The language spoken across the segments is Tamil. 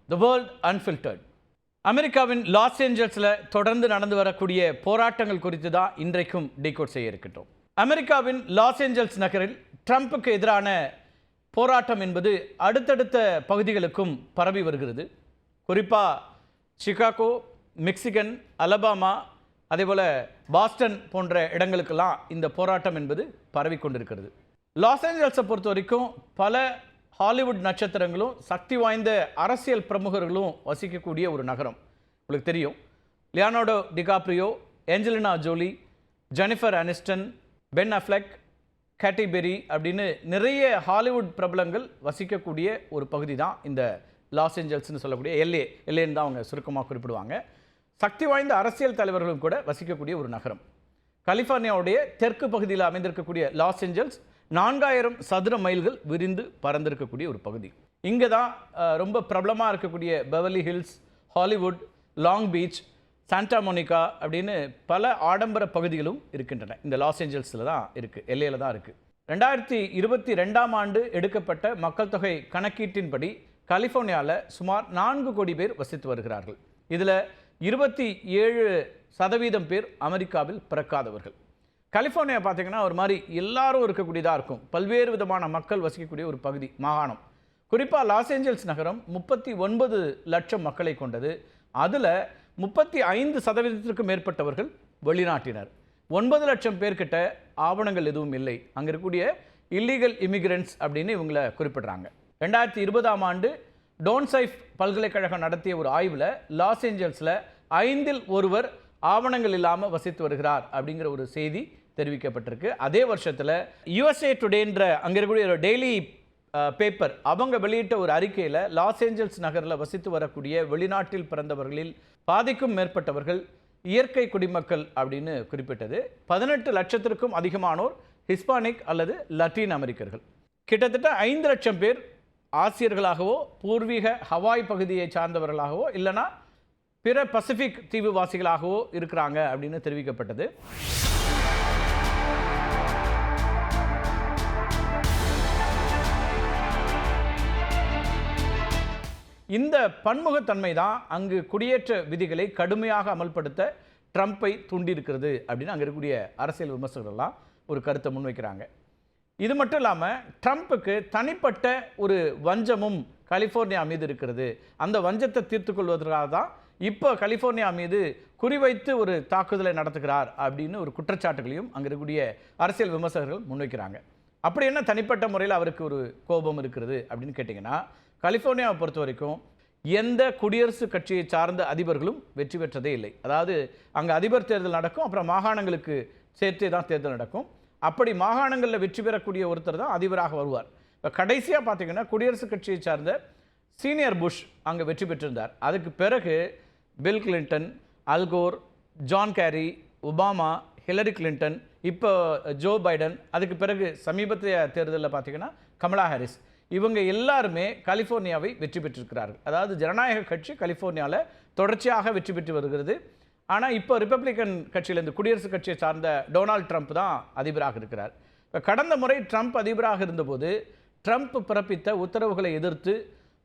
The world unfiltered. அமெரிக்காவின் லாஸ் ஏஞ்சல்ஸில் தொடர்ந்து நடந்து வரக்கூடிய போராட்டங்கள் குறித்து தான் இன்றைக்கும் டீகோட் செய்ய இருக்கின்றோம். அமெரிக்காவின் லாஸ் ஏஞ்சல்ஸ் நகரில் ட்ரம்ப்புக்கு எதிரான போராட்டம் என்பது அடுத்தடுத்த பகுதிகளுக்கும் பரவி வருகிறது. குறிப்பாக சிகாகோ, மிக்சிகன், அலபாமா, அதேபோல் பாஸ்டன் போன்ற இடங்களுக்கெல்லாம் இந்த போராட்டம் என்பது பரவி கொண்டிருக்கிறது. லாஸ் ஏஞ்சல்ஸை பொறுத்த வரைக்கும் பல ஹாலிவுட் நட்சத்திரங்களும் சக்தி வாய்ந்த அரசியல் பிரமுகர்களும் வசிக்கக்கூடிய ஒரு நகரம். உங்களுக்கு தெரியும், Leonardo DiCaprio, Angelina Jolie, Jennifer Aniston, Ben Affleck, Katy Perry அப்படின்னு நிறைய ஹாலிவுட் பிரபலங்கள் வசிக்கக்கூடிய ஒரு பகுதி தான் இந்த லாஸ் ஏஞ்சல்ஸ்னு சொல்லக்கூடிய எல்ஏன்னு தான் அவங்க சுருக்கமாக குறிப்பிடுவாங்க. சக்தி வாய்ந்த அரசியல் தலைவர்களும் கூட வசிக்கக்கூடிய ஒரு நகரம். கலிஃபோர்னியாவுடைய தெற்கு பகுதியில் அமைந்திருக்கக்கூடிய லாஸ் ஏஞ்சல்ஸ் 4000 சதுர மைல்கள் விரிந்து பறந்திருக்கக்கூடிய ஒரு பகுதி. இங்கே தான் ரொம்ப பிரபலமாக இருக்கக்கூடிய Beverly Hills, Hollywood, Long Beach, Santa Monica அப்படின்னு பல ஆடம்பர பகுதிகளும் இருக்கின்றன. இந்த லாஸ் ஏஞ்சல்ஸில் தான் இருக்குது, எல்ஏல தான் இருக்குது. 2022ஆம் ஆண்டு எடுக்கப்பட்ட மக்கள் தொகை கணக்கீட்டின்படி கலிஃபோர்னியாவில் சுமார் 4 கோடி பேர் வசித்து வருகிறார்கள். இதில் 27% பேர் அமெரிக்காவில் பிறக்காதவர்கள். கலிஃபோர்னியா பார்த்தீங்கன்னா ஒரு மாதிரி எல்லாரும் இருக்கக்கூடியதாக இருக்கும். பல்வேறு விதமான மக்கள் வசிக்கக்கூடிய ஒரு பகுதி, மாகாணம். குறிப்பாக லாஸ் ஏஞ்சல்ஸ் நகரம் 39 லட்சம் மக்களை கொண்டது. அதில் 35% மேற்பட்டவர்கள் வெளிநாட்டினர். 9 லட்சம் பேர்கிட்ட ஆவணங்கள் எதுவும் இல்லை. அங்கே இருக்கக்கூடிய இல்லீகல் இமிகிரண்ட்ஸ் அப்படின்னு இவங்களை குறிப்பிடுறாங்க. 2020ஆம் ஆண்டு டோன்சைஃப் பல்கலைக்கழகம் நடத்திய ஒரு ஆய்வில் லாஸ் ஏஞ்சல்ஸில் 5இல் ஒருவர் ஆவணங்கள் இல்லாமல் வசித்து வருகிறார் அப்படிங்கிற ஒரு செய்தி தெரிவிக்கப்பட்டிருக்கு. அதே வருஷத்தில் USA டுடேன்ற அங்கே இருக்கக்கூடிய ஒரு டெய்லி பேப்பர் அவங்க வெளியிட்ட ஒரு அறிக்கையில் லாஸ் ஏஞ்சல்ஸ் நகரில் வசித்து வரக்கூடிய வெளிநாட்டில் பிறந்தவர்களில் பாதிக்கும் மேற்பட்டவர்கள் இயற்கை குடிமக்கள் அப்படின்னு குறிப்பிட்டது. 18 லட்சத்திற்கும் அதிகமானோர் ஹிஸ்பானிக் அல்லது லத்தீன் அமெரிக்கர்கள். கிட்டத்தட்ட 5 லட்சம் பேர் ஆசியர்களாகவோ, பூர்வீக ஹவாய் பகுதியை சார்ந்தவர்களாகவோ, இல்லைனா பிற பசிபிக் தீவுவாசிகளாகவோ இருக்கிறாங்க அப்படின்னு தெரிவிக்கப்பட்டது. இந்த பன்முகத்தன்மை தான் அங்கு குடியேற்ற விதிகளை கடுமையாக அமல்படுத்த ட்ரம்ப்பை தூண்டியிருக்கிறது அப்படின்னு அங்கே இருக்கக்கூடிய அரசியல் விமர்சகர்கள்லாம் ஒரு கருத்தை முன்வைக்கிறாங்க. இது மட்டும் இல்லாமல் ட்ரம்ப்புக்கு தனிப்பட்ட ஒரு வஞ்சமும் கலிஃபோர்னியா மீது இருக்கிறது. அந்த வஞ்சத்தை தீர்த்து கொள்வதற்காக தான் இப்போ கலிஃபோர்னியா மீது குறிவைத்து ஒரு தாக்குதலை நடத்துகிறார் அப்படின்னு ஒரு குற்றச்சாட்டுகளையும் அங்கே இருக்கக்கூடிய அரசியல் விமர்சகர்கள் முன்வைக்கிறாங்க. அப்படி என்ன தனிப்பட்ட முறையில் அவருக்கு ஒரு கோபம் இருக்கிறது அப்படின்னு கேட்டிங்கன்னா, கலிஃபோர்னியாவை பொறுத்த வரைக்கும் எந்த குடியரசுக் கட்சியை சார்ந்த அதிபர்களும் வெற்றி பெற்றதே இல்லை. அதாவது அங்கே அதிபர் தேர்தல் நடக்கும், அப்புறம் மாகாணங்களுக்கு சேர்த்தே தான் தேர்தல் நடக்கும். அப்படி மாகாணங்களில் வெற்றி பெறக்கூடிய ஒருத்தர் தான் அதிபராக வருவார். இப்போ கடைசியாக பார்த்தீங்கன்னா குடியரசுக் கட்சியை சார்ந்த சீனியர் புஷ் அங்கே வெற்றி பெற்றிருந்தார். அதுக்கு பிறகு bill Clinton, Al Gore, John carry, Obama, Hillary Clinton, இப்போ ஜோ பைடன், அதுக்கு பிறகு சமீபத்திய தேர்தலில் பார்த்தீங்கன்னா கமலா ஹாரிஸ், இவங்க எல்லாருமே கலிஃபோர்னியாவை வெற்றி பெற்றிருக்கிறார்கள். அதாவது ஜனநாயக கட்சி கலிஃபோர்னியாவில் தொடர்ச்சியாக வெற்றி பெற்று வருகிறது. ஆனால் இப்போ ரிப்பப்ளிக்கன் கட்சியிலேருந்து குடியரசுக் கட்சியை சார்ந்த டொனால்ட் ட்ரம்ப் தான் அதிபராக இருக்கிறார். இப்போ கடந்த முறை ட்ரம்ப் அதிபராக இருந்தபோது ட்ரம்ப் பிறப்பித்த உத்தரவுகளை எதிர்த்து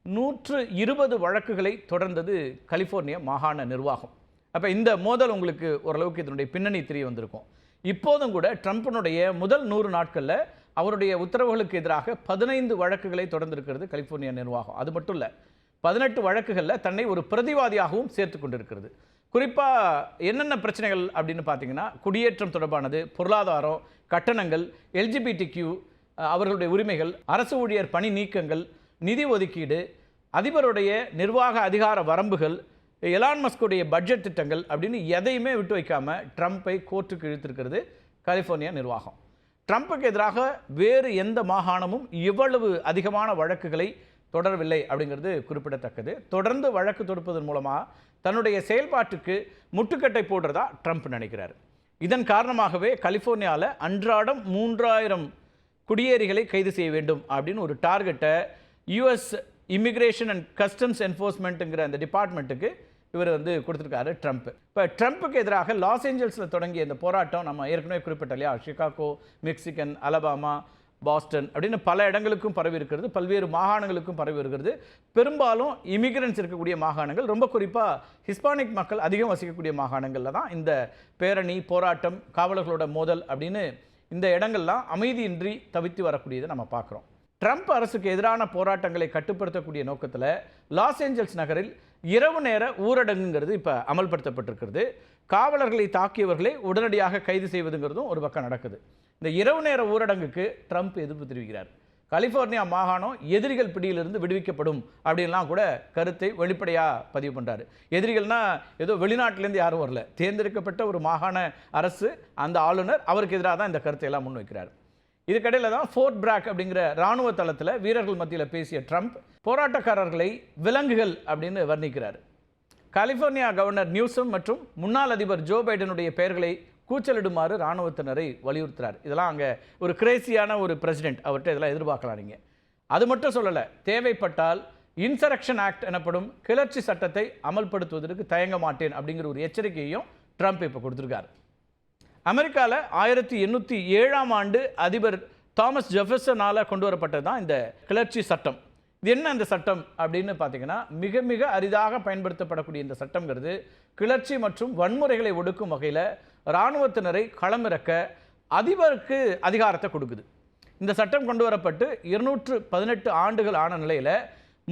120 வழக்குகளை தொடர்ந்தது கலிஃபோர்னியா மாகாண நிர்வாகம். அப்போ இந்த மோதல் உங்களுக்கு ஓரளவுக்கு இதனுடைய பின்னணி தெரிய வந்திருக்கும். இப்போதும் கூட ட்ரம்ப்பினுடைய முதல் 100 நாட்களில் அவருடைய உத்தரவுகளுக்கு எதிராக 15 வழக்குகளை தொடர்ந்திருக்கிறது கலிஃபோர்னியா நிர்வாகம். அது மட்டும் இல்லை, 18 வழக்குகளில் தன்னை ஒரு பிரதிவாதியாகவும் சேர்த்து கொண்டிருக்கிறது. குறிப்பாக என்னென்ன பிரச்சனைகள் அப்படின்னு பார்த்தீங்கன்னா, குடியேற்றம் தொடர்பானது, பொருளாதாரம், கட்டணங்கள், LGBTQ அவர்களுடைய உரிமைகள், அரசு ஊழியர் பணி நீக்கங்கள், நிதி ஒதுக்கீடு, அதிபருடைய நிர்வாக அதிகார வரம்புகள், எலான் மஸ்குடைய பட்ஜெட் திட்டங்கள் அப்படின்னு எதையுமே விட்டு வைக்காமல் ட்ரம்ப்பை கோர்ட்டுக்கு இழுத்திருக்கிறது கலிஃபோர்னியா நிர்வாகம். ட்ரம்ப்புக்கு எதிராக வேறு எந்த மாகாணமும் இவ்வளவு அதிகமான வழக்குகளை தொடரவில்லை அப்படிங்கிறது குறிப்பிடத்தக்கது. தொடர்ந்து வழக்கு தொடுப்பதன் மூலமாக தன்னுடைய செயல்பாட்டுக்கு முட்டுக்கட்டை போடுறதா ட்ரம்ப் நினைக்கிறார். இதன் காரணமாகவே கலிஃபோர்னியாவில் அன்றாடம் 3000 குடியேறிகளை கைது செய்ய வேண்டும் அப்படின்னு ஒரு டார்கெட்டை US இமிக்ரேஷன் அண்ட் கஸ்டம்ஸ் என்ஃபோர்ஸ்மெண்ட்டுங்கிற அந்த டிபார்ட்மெண்ட்டுக்கு இவர் கொடுத்துருக்காரு ட்ரம்ப். இப்போ ட்ரம்ப்புக்கு எதிராக லாஸ் ஏஞ்சல்ஸில் தொடங்கிய இந்த போராட்டம் நம்ம ஏற்கனவே குறிப்பிட்ட இல்லையா, சிகாகோ, மிக்சிகன், அலபாமா, பாஸ்டன் அப்படின்னு பல இடங்களுக்கும் பரவி இருக்கிறது, பல்வேறு மாகாணங்களுக்கும் பரவி இருக்கிறது. பெரும்பாலும் இமிகிரன்ஸ் இருக்கக்கூடிய மாகாணங்கள், ரொம்ப குறிப்பாக ஹிஸ்பானிக் மக்கள் அதிகம் வசிக்கக்கூடிய மாகாணங்களில் தான் இந்த பேரணி, போராட்டம், காவலர்களோட மோதல் அப்படின்னு இந்த இடங்கள்லாம் அமைதியின்றி தவித்து வரக்கூடியதை நம்ம பார்க்குறோம். ட்ரம்ப் அரசுக்கு எதிரான போராட்டங்களை கட்டுப்படுத்தக்கூடிய நோக்கத்தில் லாஸ் ஏஞ்சல்ஸ் நகரில் இரவு நேர ஊரடங்குங்கிறது இப்போ அமல்படுத்தப்பட்டிருக்கிறது. காவலர்களை தாக்கியவர்களை உடனடியாக கைது செய்வதுங்கிறதும் ஒரு பக்கம் நடக்குது. இந்த இரவு நேர ஊரடங்குக்கு ட்ரம்ப் எதிர்ப்பு தெரிவிக்கிறார். கலிஃபோர்னியா மாகாணம் எதிரிகள் பிடியிலிருந்து விடுவிக்கப்படும் அப்படின்லாம் கூட கருத்தை வெளிப்படையாக பதிவு பண்ணுறாரு. எதிரிகள்னா ஏதோ வெளிநாட்டிலேருந்து யாரும் வரல, தேர்ந்தெடுக்கப்பட்ட ஒரு மாகாண அரசு, அந்த ஆளுநர், அவருக்கு எதிராக தான் இந்த கருத்தை எல்லாம் முன்வைக்கிறார். இதுக்கடையில் தான் ஃபோர்ட் பிராக் அப்படிங்கிற இராணுவ தளத்தில் வீரர்கள் மத்தியில் பேசிய ட்ரம்ப் போராட்டக்காரர்களை விலங்குகள் அப்படின்னு வர்ணிக்கிறார். கலிஃபோர்னியா கவர்னர் நியூசம் மற்றும் முன்னாள் அதிபர் ஜோ பைடனுடைய பெயர்களை கூச்சலிடுமாறு இராணுவத்தினரை வலியுறுத்துறார். இதெல்லாம் அங்கே ஒரு கிரேசியான ஒரு பிரசிடென்ட், அவர்கிட்ட இதெல்லாம் எதிர்பார்க்கலாம் நீங்கள். அது மட்டும் சொல்லலை, தேவைப்பட்டால் இன்சரக்ஷன் ஆக்ட் எனப்படும் கிளர்ச்சி சட்டத்தை அமல்படுத்துவதற்கு தயங்க மாட்டேன் அப்படிங்கிற ஒரு எச்சரிக்கையையும் ட்ரம்ப் இப்போ கொடுத்துருக்காரு. அமெரிக்காவில் 1807ஆம் ஆண்டு அதிபர் தாமஸ் ஜெஃபர்சனால் கொண்டு வரப்பட்டது தான் இந்த கிளர்ச்சி சட்டம். இது என்ன அந்த சட்டம் அப்படின்னு பார்த்தீங்கன்னா, மிக மிக அரிதாக பயன்படுத்தப்படக்கூடிய இந்த சட்டம்ங்கிறது கிளர்ச்சி மற்றும் வன்முறைகளை ஒடுக்கும் வகையில் இராணுவத்தினரை களமிறக்க அதிபருக்கு அதிகாரத்தை கொடுக்குது. இந்த சட்டம் கொண்டு வரப்பட்டு 218 ஆண்டுகள் ஆன நிலையில்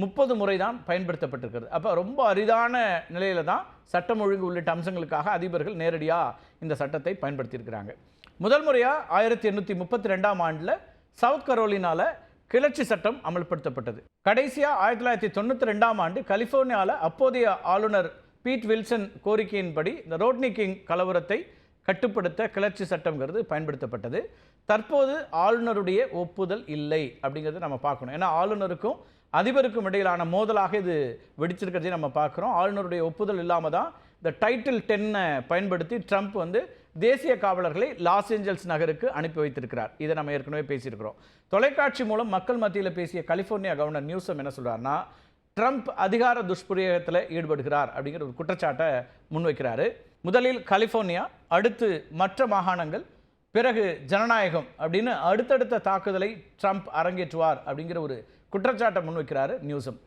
30 முறை தான் பயன்படுத்தப்பட்டிருக்கிறது. அப்போ ரொம்ப அரிதான நிலையில் தான் சட்டம் ஒழுங்கு உள்ளிட்ட அம்சங்களுக்காக அதிபர்கள் நேரடியாக இந்த சட்டத்தை பயன்படுத்தியிருக்கிறாங்க. முதல் முறையாக 1832ஆம் ஆண்டில் சவுத் கரோலினாவில் கிளர்ச்சி சட்டம் அமல்படுத்தப்பட்டது. கடைசியாக 1992ஆம் ஆண்டு கலிஃபோர்னியாவில் அப்போதைய ஆளுநர் பீட் வில்சன் கோரிக்கையின்படி இந்த ரோட்னி கிங் கலவரத்தை கட்டுப்படுத்த கிளர்ச்சி சட்டம்ங்கிறது பயன்படுத்தப்பட்டது. தற்போது ஆளுநருடைய ஒப்புதல் இல்லை அப்படிங்கிறது நம்ம பார்க்கணும். ஏன்னா ஆளுநருக்கும் அதிபருக்கும் இடையிலான மோதலாக இது வெடிச்சிருக்கிறதே நம்ம பார்க்குறோம். ஆளுநருடைய ஒப்புதல் இல்லாமல் தான் இந்த டைட்டில் 10 பயன்படுத்தி ட்ரம்ப் தேசிய காவலர்களை லாஸ் ஏஞ்சல்ஸ் நகருக்கு அனுப்பி வைத்திருக்கிறார். இதை நம்ம ஏற்கனவே பேசியிருக்கிறோம். தொலைக்காட்சி மூலம் மக்கள் மத்தியில் பேசிய கலிஃபோர்னியா கவர்னர் நியூசம் என்ன சொல்கிறாருன்னா, ட்ரம்ப் அதிகார துஷ்பிரயோகத்தில் ஈடுபடுகிறார் அப்படிங்கிற ஒரு குற்றச்சாட்டை முன்வைக்கிறாரு. முதலில் கலிஃபோர்னியா, அடுத்து மற்ற மாகாணங்கள், பிறகு ஜனநாயகம் அப்படின்னு அடுத்தடுத்த தாக்குதலை ட்ரம்ப் அரங்கேற்றுவார் அப்படிங்கிற ஒரு குற்றச்சாட்டை முன்வைக்கிறாரு நியூசம்.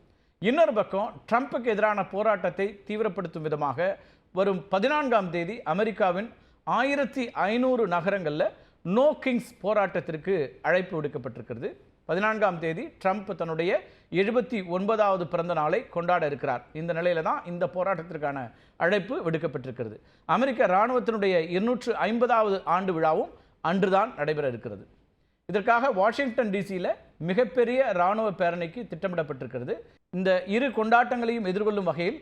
இன்னொரு பக்கம் ட்ரம்ப்புக்கு எதிரான போராட்டத்தை தீவிரப்படுத்தும் விதமாக வரும் 14ஆம் தேதி அமெரிக்காவின் 1500 நகரங்களில் நோ கிங்ஸ் போராட்டத்திற்கு அழைப்பு விடுக்கப்பட்டிருக்கிறது. 14ஆம் தேதி ட்ரம்ப் தன்னுடைய 79வது பிறந்த நாளை கொண்டாட இருக்கிறார். இந்த நிலையில தான் இந்த போராட்டத்திற்கான அழைப்பு விடுக்கப்பட்டிருக்கிறது. அமெரிக்க இராணுவத்தினுடைய 250வது ஆண்டு விழாவும் அன்றுதான் நடைபெற இருக்கிறது. இதற்காக வாஷிங்டன் டிசியில் மிகப்பெரிய இராணுவ பேரணிக்கு திட்டமிடப்பட்டிருக்கிறது. இந்த இரு கொண்டாட்டங்களையும் எதிர்கொள்ளும் வகையில்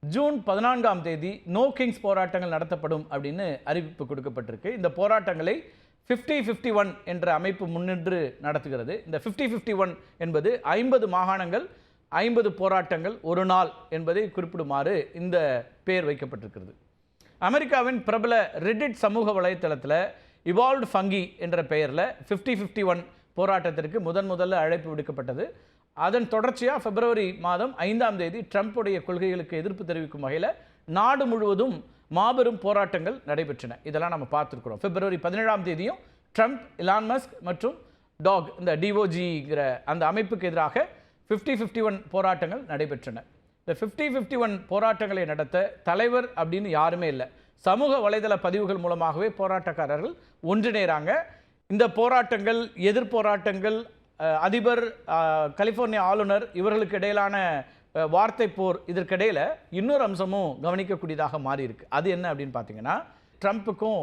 ஜூன் 14ஆம் தேதி நோ கிங்ஸ் போராட்டங்கள் நடத்தப்படும் அப்படின்னு அறிவிப்பு கொடுக்கப்பட்டிருக்கு. இந்த போராட்டங்களை 50-51 என்ற அமைப்பு முன்னின்று நடத்துகிறது. இந்த 50-51 என்பது 50 மாகாணங்கள் 50 போராட்டங்கள் ஒரு நாள் என்பதை குறிப்பிடுமாறு இந்த பெயர் வைக்கப்பட்டிருக்கிறது. அமெரிக்காவின் பிரபல ரெடிட் சமூக வலைத்தளத்தில் இவால்வ்டு ஃபங்கி என்ற பெயரில் 50-51 போராட்டத்திற்கு முதல்ல அழைப்பு விடுக்கப்பட்டது. அதன் தொடர்ச்சியாக பிப்ரவரி மாதம் 5ஆம் தேதி ட்ரம்ப்புடைய கொள்கைகளுக்கு எதிர்ப்பு தெரிவிக்கும் வகையில் நாடு முழுவதும் மாபெரும் போராட்டங்கள் நடைபெற்றன. இதெல்லாம் நம்ம பார்த்துருக்குறோம். பிப்ரவரி 17ஆம் தேதியும் ட்ரம்ப், எலான் மஸ்க் மற்றும் டாக், இந்த டிஓஜிங்கிற அந்த அமைப்புக்கு எதிராக 50-51 போராட்டங்கள் நடைபெற்றன. இந்த 50-51 போராட்டங்களை நடத்த தலைவர் அப்படின்னு யாருமே இல்லை. சமூக வலைதள பதிவுகள் மூலமாகவே போராட்டக்காரர்கள் ஒன்றிணைகிறாங்க. இந்த போராட்டங்கள், எதிர்போராட்டங்கள், அதிபர், கலிஃபோர்னியா ஆளுநர் இவர்களுக்கு இடையிலான வார்த்தை போர், இதற்கிடையில் இன்னொரு அம்சமும் கவனிக்கக்கூடியதாக மாறி இருக்கு. அது என்ன அப்படின்னு பார்த்தீங்கன்னா, ட்ரம்ப்புக்கும்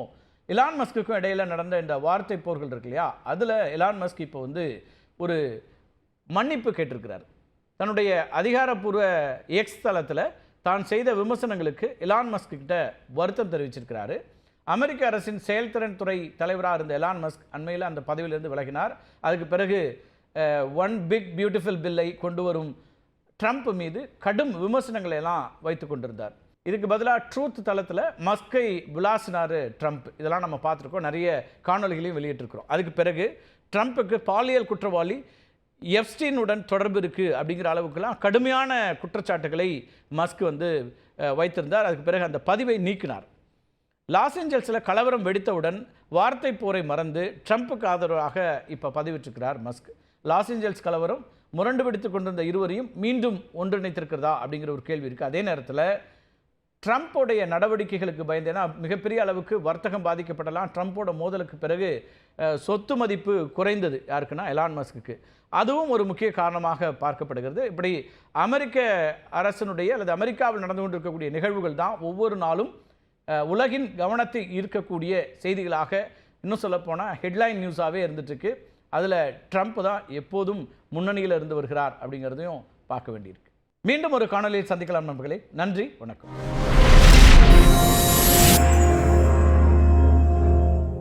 எலான் மஸ்க்குக்கும் இடையில் நடந்த இந்த வார்த்தை போர்கள் இருக்கு இல்லையா, அதில் எலான் மஸ்க் இப்போ ஒரு மன்னிப்பு கேட்டிருக்கிறார். தன்னுடைய அதிகாரப்பூர்வ எக்ஸ் தளத்தில் தான் செய்த விமர்சனங்களுக்கு எலான் மஸ்க் கிட்ட வருத்தம் தெரிவிச்சிருக்கிறாரு. அமெரிக்க அரசின் செயல்திறன் துறை தலைவராக இருந்த எலான் மஸ்க் அண்மையில் அந்த பதவியிலிருந்து விலகினார். அதுக்கு பிறகு ஒன் பிக் பியூட்டிஃபுல் பில்லை கொண்டு வரும் ட்ரம்ப் மீது கடும் விமர்சனங்களை எல்லாம் வைத்து கொண்டிருந்தார். இதுக்கு பதிலாக ட்ரூத் தளத்தில் மஸ்கை விளாசினார் ட்ரம்ப். இதெல்லாம் நம்ம பார்த்துருக்கோம், நிறைய காணொலிகளையும் வெளியிட்டிருக்கிறோம். அதுக்கு பிறகு ட்ரம்ப்புக்கு பாலியல் குற்றவாளி எப்ஸ்டீனுடன் தொடர்பு இருக்குது அப்படிங்கிற அளவுக்குலாம் கடுமையான குற்றச்சாட்டுகளை மஸ்க் வைத்திருந்தார். அதுக்கு பிறகு அந்த பதிவை நீக்கினார். லாஸ் ஏஞ்சல்ஸில் கலவரம் வெடித்தவுடன் வார்த்தை போரை மறந்து ட்ரம்ப்புக்கு ஆதரவாக இப்போ பதிவிட்டிருக்கிறார் மஸ்க். லாஸ் ஏஞ்சல்ஸ் கலவரம் முரண்டு பிடித்துக் கொண்டிருந்த இருவரையும் மீண்டும் ஒன்றிணைத்திருக்கிறதா அப்படிங்கிற ஒரு கேள்வி இருக்குது. அதே நேரத்தில் ட்ரம்ப்போடைய நடவடிக்கைகளுக்கு பயந்தேன்னா மிகப்பெரிய அளவுக்கு வர்த்தகம் பாதிக்கப்படலாம். ட்ரம்ப்போட மோதலுக்கு பிறகு சொத்து மதிப்பு குறைந்தது யாருக்குன்னா எலான் மஸ்க்கு. அதுவும் ஒரு முக்கிய காரணமாக பார்க்கப்படுகிறது. இப்படி அமெரிக்க அரசனுடைய அல்லது அமெரிக்காவில் நடந்து கொண்டிருக்கக்கூடிய நிகழ்வுகள் தான் ஒவ்வொரு நாளும் உலகின் கவனத்தை ஈர்க்கக்கூடிய செய்திகளாக, இன்னும் சொல்லப்போனால் ஹெட்லைன் நியூஸாகவே இருந்துகிட்ருக்கு. அதில் ட்ரம்ப் தான் எப்போதும் முன்னணியில் இருந்து வருகிறார் அப்படிங்கிறதையும் பார்க்க வேண்டியிருக்கு. மீண்டும் ஒரு காணொலியில் சந்திக்கலாம் நண்பர்களே. நன்றி, வணக்கம்.